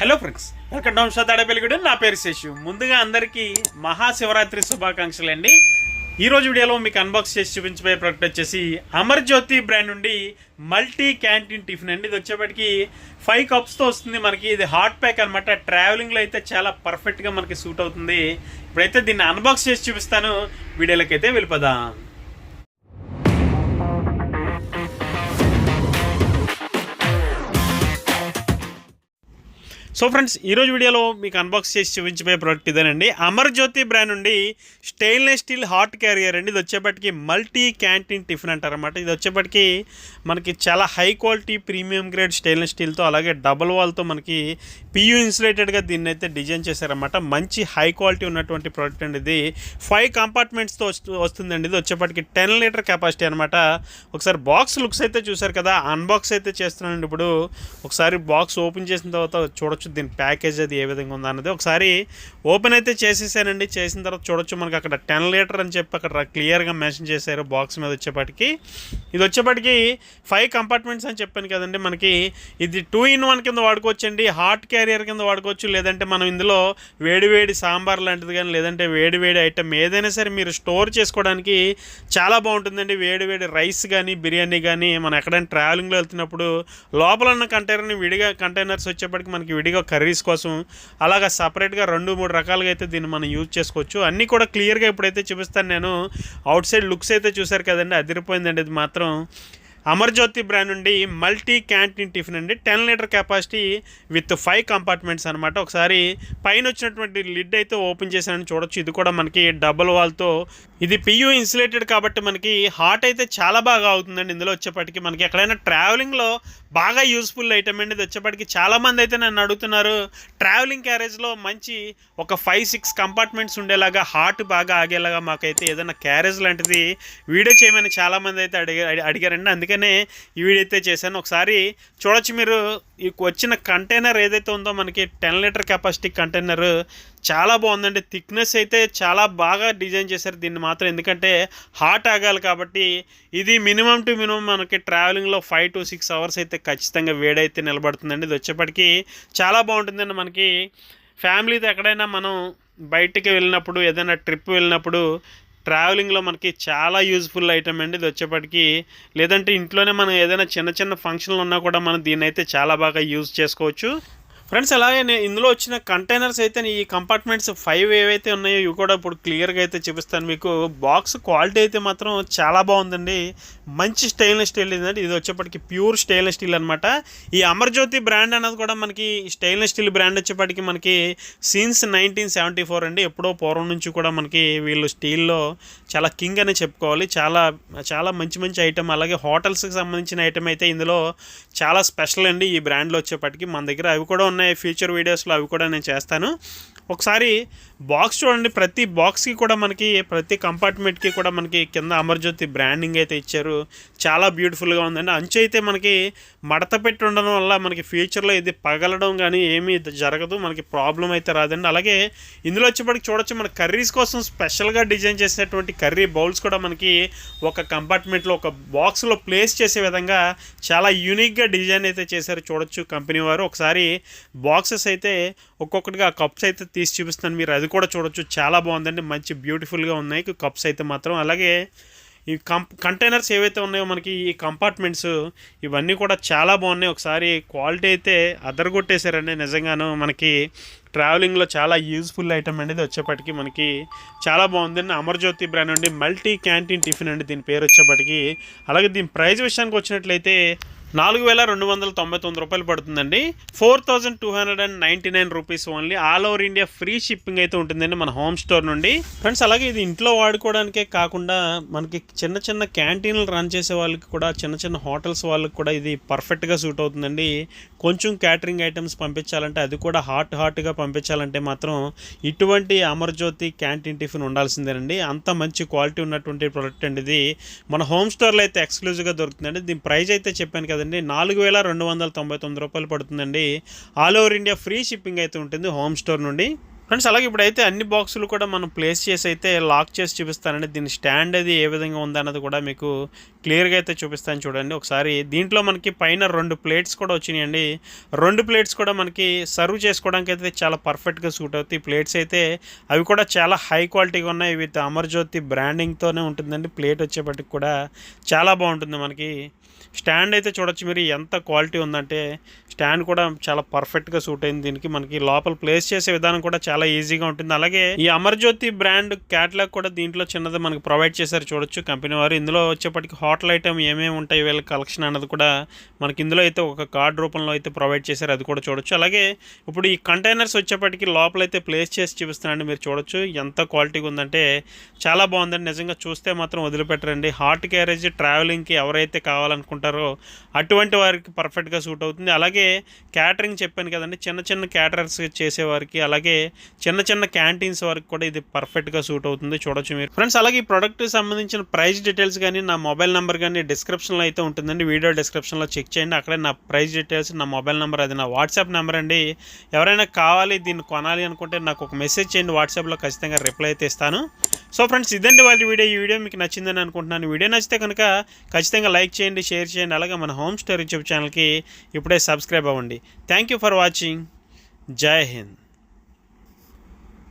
Hello friends, welcome to తాడేపల్లిగూడ. నా పేరు శేషు. ముందుగా అందరికీ మహాశివరాత్రి శుభాకాంక్షలు అండి. ఈరోజు వీడియోలో మీకు అన్బాక్స్ చేసి చూపించబోయే ప్రోడక్ట్ వచ్చేసి అమర్జ్యోతి బ్రాండ్ నుండి మల్టీ క్యాంటీన్ టిఫిన్ అండి. ఇది వచ్చేప్పటికి 5 కప్స్తో వస్తుంది. మనకి ఇది హాట్ ప్యాక్ అనమాట. ట్రావెలింగ్లో అయితే చాలా పర్ఫెక్ట్గా మనకి సూట్ అవుతుంది. ఇప్పుడైతే దీన్ని అన్బాక్స్ చేసి చూపిస్తాను. వీడియోలోకి అయితే వెళ్ళిపోదాం. సో ఫ్రెండ్స్, ఈరోజు వీడియోలో మీకు అన్బాక్స్ చేసి చూపించబోయే ప్రోడక్ట్ ఇదేనండి. అమర్జ్యోతి బ్రాండ్ నుండి స్టెయిన్లెస్ స్టీల్ హాట్ క్యారియర్ అండి. ఇది వచ్చేప్పటికి మల్టీ క్యాంటీన్ టిఫిన్ అంటారన్నమాట. ఇది వచ్చేప్పటికి మనకి చాలా high quality premium grade stainless స్టీల్తో అలాగే డబుల్ వాల్తో మనకి పియూ ఇన్సులేటెడ్గా దీన్ని అయితే డిజైన్ చేశారన్నమాట. మంచి హై క్వాలిటీ ఉన్నటువంటి ప్రోడక్ట్ అండి. ఇది 5 కంపార్ట్మెంట్స్తో వస్తుందండి. ఇది వచ్చేప్పటికి 10 లీటర్ కెపాసిటీ అనమాట. ఒకసారి బాక్స్ లుక్స్ అయితే చూసారు కదా, అన్బాక్స్ అయితే చేస్తున్నానండి. ఇప్పుడు ఒకసారి బాక్స్ ఓపెన్ చేసిన తర్వాత చూడొచ్చు దీని ప్యాకేజ్ అది ఏ విధంగా ఉందన్నది. ఒకసారి ఓపెన్ అయితే చేసేసానండి. చేసిన తర్వాత చూడొచ్చు మనకి అక్కడ 10 లీటర్ అని చెప్పి అక్కడ క్లియర్గా మెన్షన్ చేశారు బాక్స్ మీద. వచ్చేప్పటికి ఇది వచ్చేప్పటికి 5 కంపార్ట్మెంట్స్ అని చెప్పాను కదండి. మనకి ఇది 2-in-1 కింద వాడుకోవచ్చు అండి. హాట్ క్యారియర్ కింద వాడుకోవచ్చు, లేదంటే మనం ఇందులో వేడివేడి సాంబార్ లాంటిది కానీ లేదంటే వేడివేడి ఐటమ్ ఏదైనా సరే మీరు స్టోర్ చేసుకోవడానికి చాలా బాగుంటుందండి. వేడివేడి రైస్ కానీ బిర్యానీ కానీ మనం ఎక్కడైనా ట్రావెలింగ్లో వెళ్తున్నప్పుడు లోపల ఉన్న కంటైనర్ని విడిగా కంటైనర్స్ వచ్చేప్పటికి మనకి విడిగా కర్రీస్ కోసం అలాగా సపరేట్గా 2-3 రకాలుగా అయితే దీన్ని మనం యూజ్ చేసుకోవచ్చు. అన్నీ కూడా క్లియర్గా ఇప్పుడైతే చూపిస్తాను నేను. అవుట్ సైడ్ లుక్స్ అయితే చూసారు కదండి, అదిరిపోయిందండి. ఇది మాత్రం అమర్జ్యోతి బ్రాండ్ నుండి మల్టీ క్యాంటీన్ టిఫిన్ అండి. 10 లీటర్ కెపాసిటీ విత్ 5 కంపార్ట్మెంట్స్ అనమాట. ఒకసారి పైన వచ్చినటువంటి లిడ్ అయితే ఓపెన్ చేశానని చూడొచ్చు. ఇది కూడా మనకి డబుల్ వాల్తో ఇది పియూ ఇన్సులేటెడ్ కాబట్టి మనకి హాట్ అయితే చాలా బాగా అవుతుందండి. ఇందులో వచ్చేప్పటికి మనకి ఎక్కడైనా ట్రావెలింగ్లో బాగా యూస్ఫుల్ ఐటమ్ అండి. ఇది వచ్చేప్పటికి చాలామంది అయితే నన్ను అడుగుతున్నారు, ట్రావెలింగ్ క్యారేజ్లో మంచి ఒక 5-6 కంపార్ట్మెంట్స్ ఉండేలాగా హాట్ బాగా ఆగేలాగా మాకైతే ఏదైనా క్యారేజ్ లాంటిది వీడియో చేయమని చాలామంది అయితే అడిగారండి. అందుకనే ఈ వీడియో అయితే చేశాను. ఒకసారి చూడొచ్చు మీరు. ఈ వచ్చిన కంటైనర్ ఏదైతే ఉందో మనకి 10 లీటర్ కెపాసిటీ కంటైనర్ చాలా బాగుందండి. థిక్నెస్ అయితే చాలా బాగా డిజైన్ చేశారు దీన్ని మాత్రం. ఎందుకంటే హాట్ ఆగాలి కాబట్టి ఇది మినిమం టు మినిమం మనకి ట్రావెలింగ్లో 5 to 6 అవర్స్ అయితే ఖచ్చితంగా వేడైతే నిలబడుతుందండి. ఇది వచ్చేప్పటికి చాలా బాగుంటుందండి. మనకి ఫ్యామిలీతో ఎక్కడైనా మనం బయటికి వెళ్ళినప్పుడు ఏదైనా ట్రిప్ వెళ్ళినప్పుడు ట్రావెలింగ్లో మనకి చాలా యూజ్ఫుల్ ఐటమ్ అండి. ఇది వచ్చేప్పటికి లేదంటే ఇంట్లోనే మనం ఏదైనా చిన్న చిన్న ఫంక్షన్లు ఉన్నా కూడా మనం దీన్ని అయితే చాలా బాగా యూజ్ చేసుకోవచ్చు ఫ్రెండ్స్. అలాగే ఇందులో వచ్చిన కంటైనర్స్ అయితే ఈ కంపార్ట్మెంట్స్ 5 ఏవైతే ఉన్నాయో ఇవి కూడా ఇప్పుడు క్లియర్గా అయితే చూపిస్తాను మీకు. బాక్స్ క్వాలిటీ అయితే మాత్రం చాలా బాగుందండి. మంచి స్టెయిన్లెస్ స్టీల్ ఇదండి. ఇది వచ్చేప్పటికి ప్యూర్ స్టెయిన్లెస్ స్టీల్ అనమాట. ఈ అమర్జ్యోతి బ్రాండ్ అనేది కూడా మనకి స్టెయిన్లెస్ స్టీల్ బ్రాండ్ వచ్చేప్పటికి మనకి సిన్స్ 1974 అండి. ఎప్పుడో పూర్వం నుంచి కూడా మనకి వీళ్ళు స్టీల్లో చాలా కింగ్ అని చెప్పుకోవాలి. చాలా చాలా మంచి మంచి ఐటమ్, అలాగే హోటల్స్కి సంబంధించిన ఐటమ్ అయితే ఇందులో చాలా స్పెషల్ అండి. ఈ బ్రాండ్లో వచ్చేప్పటికి మన దగ్గర అవి కూడా ఉన్నాయి. ఫ్యూచర్ వీడియోస్లో అవి కూడా నేను చేస్తాను. ఒకసారి బాక్స్ చూడండి. ప్రతి బాక్స్కి కూడా మనకి ప్రతి కంపార్ట్మెంట్కి కూడా మనకి కింద అమర్జ్యోతి బ్రాండింగ్ అయితే ఇచ్చారు. చాలా బ్యూటిఫుల్గా ఉందండి. అంచు అయితే మనకి మడత పెట్టి ఉండడం వల్ల మనకి ఫ్యూచర్లో ఇది పగలడం కానీ ఏమీ జరగదు, మనకి ప్రాబ్లం అయితే రాదండి. అలాగే ఇందులో వచ్చేప్పటికి చూడొచ్చు మన కర్రీస్ కోసం స్పెషల్గా డిజైన్ చేసినటువంటి కర్రీ బౌల్స్ కూడా మనకి ఒక కంపార్ట్మెంట్లో ఒక బాక్స్లో ప్లేస్ చేసే విధంగా చాలా యూనిక్గా డిజైన్ అయితే చేశారు. చూడొచ్చు కంపెనీ వారు. ఒకసారి బాక్సెస్ అయితే ఒక్కొక్కటిగా కప్స్ అయితే తీసి చూపిస్తాను, మీరు అది కూడా చూడొచ్చు. చాలా బాగుందండి. మంచి బ్యూటిఫుల్గా ఉన్నాయి కప్స్ అయితే మాత్రం. అలాగే ఈ కంటైనర్స్ ఏవైతే ఉన్నాయో మనకి ఈ కంపార్ట్మెంట్స్ ఇవన్నీ కూడా చాలా బాగున్నాయి. ఒకసారి క్వాలిటీ అయితే అదరగొట్టేశారండి నిజంగాను. మనకి ట్రావెలింగ్లో చాలా యూజ్ఫుల్ ఐటమ్ అండి. ఇది వచ్చేప్పటికి మనకి చాలా బాగుందండి. అమర్జ్యోతి బ్రాండ్ అండి, మల్టీ క్యాంటీన్ టిఫిన్ అండి దీని పేరు వచ్చేప్పటికి. అలాగే దీని ప్రైస్ విషయానికి వచ్చినట్లయితే 4,299 రూపాయలు పడుతుందండి. 4,299 rupees only. All over India free shipping అయితే ఉంటుందండి మన హోమ్ స్టోర్ నుండి ఫ్రెండ్స్. అలాగే ఇది ఇంట్లో వాడుకోవడానికే కాకుండా మనకి చిన్న చిన్న క్యాంటీన్లు రన్ చేసే వాళ్ళకి కూడా, చిన్న చిన్న హోటల్స్ వాళ్ళకి కూడా ఇది పర్ఫెక్ట్గా సూట్ అవుతుందండి. కొంచెం క్యాటరింగ్ ఐటమ్స్ పంపించాలంటే, అది కూడా హాట్గా పంపించాలంటే మాత్రం ఇటువంటి అమర్జ్యోతి క్యాంటీన్ టిఫిన్ ఉండాల్సిందేనండి. అంత మంచి క్వాలిటీ ఉన్నటువంటి ప్రోడక్ట్ అండి ఇది. మన హోమ్ స్టోర్లో అయితే ఎక్స్క్లూజివ్గా దొరుకుతుందండి. దీని ప్రైస్ అయితే చెప్పాను కదండి, 4,299 రూపాయలు పడుతుందండి. All over India free shipping అయితే ఉంటుంది హోమ్ స్టోర్ నుండి. ఫ్రెండ్స్ అలాగే ఇప్పుడైతే అన్ని బాక్సులు కూడా మనం ప్లేస్ చేసి అయితే లాక్ చేసి చూపిస్తానండి. దీని స్టాండ్ అది ఏ విధంగా ఉందన్నది కూడా మీకు క్లియర్గా అయితే చూపిస్తాను చూడండి ఒకసారి. దీంట్లో మనకి పైన 2 ప్లేట్స్ కూడా వచ్చినాయండి. 2 ప్లేట్స్ కూడా మనకి సర్వ్ చేసుకోవడానికి అయితే చాలా పర్ఫెక్ట్గా సూట్ అవుతాయి. ప్లేట్స్ అయితే అవి కూడా చాలా హై క్వాలిటీగా ఉన్నాయి. విత్ అమర్జ్యోతి బ్రాండింగ్తోనే ఉంటుందండి. ప్లేట్ వచ్చేప్పటికి కూడా చాలా బాగుంటుంది. మనకి స్టాండ్ అయితే చూడొచ్చు మీరు ఎంత క్వాలిటీ ఉందంటే స్టాండ్ కూడా చాలా పర్ఫెక్ట్గా సూట్ అయింది దీనికి. మనకి లోపల ప్లేస్ చేసే విధానం కూడా చాలా ఈజీగా ఉంటుంది. అలాగే ఈ అమర్జ్యోతి బ్రాండ్ క్యాటలాగ్ కూడా దీంట్లో చిన్నది మనకి ప్రొవైడ్ చేశారు చూడొచ్చు కంపెనీ వారు. ఇందులో వచ్చేప్పటికి హోటల్ ఐటమ్ ఏమేమి ఉంటాయి వీళ్ళ కలెక్షన్ అన్నది కూడా మనకి ఇందులో అయితే ఒక కార్డ్ రూపంలో అయితే ప్రొవైడ్ చేశారు, అది కూడా చూడొచ్చు. అలాగే ఇప్పుడు ఈ కంటైనర్స్ వచ్చేప్పటికి లోపల అయితే ప్లేస్ చేసి చూపిస్తున్నాండి, మీరు చూడొచ్చు ఎంత క్వాలిటీగా ఉందంటే చాలా బాగుందండి. నిజంగా చూస్తే మాత్రం వదిలిపెట్టరండి. హాట్ క్యారేజ్ ట్రావెలింగ్కి ఎవరైతే కావాలనుకుంటారో అటువంటి వారికి పర్ఫెక్ట్గా సూట్ అవుతుంది. అలాగే క్యాటరింగ్ చెప్పాను కదండి, చిన్న చిన్న క్యాటరర్స్ చేసేవారికి అలాగే చిన్న చిన్న క్యాంటీన్స్ వరకు కూడా ఇది పర్ఫెక్ట్గా సూట్ అవుతుంది, చూడొచ్చు మీరు. ఫ్రెండ్స్ అలాగే ఈ ప్రోడక్ట్కి సంబంధించిన ప్రైస్ డీటెయిల్స్ కానీ నా మొబైల్ నెంబర్ కానీ డిస్క్రిప్షన్లో అయితే ఉంటుందండి. వీడియో డిస్క్రిప్షన్లో చెక్ చేయండి, అక్కడే నా ప్రైస్ డీటెయిల్స్, నా మొబైల్ నెంబర్, అది నా వాట్సాప్ నెంబర్ అండి. ఎవరైనా కావాలి దీన్ని కొనాలి అనుకుంటే నాకు ఒక మెసేజ్ చేయండి వాట్సాప్లో, ఖచ్చితంగా రిప్లై అయితే ఇస్తాను. సో ఫ్రెండ్స్ ఇదండి వాళ్ళ వీడియో. ఈ వీడియో మీకు నచ్చిందని అనుకుంటున్నాను. వీడియో నచ్చితే కనుక ఖచ్చితంగా లైక్ చేయండి, షేర్ చేయండి. అలాగే మన హోమ్ స్టోర్ యూట్యూబ్ ఛానల్కి ఇప్పుడే సబ్స్క్రైబ్ అవ్వండి. Thank you for watching. జై హింద్.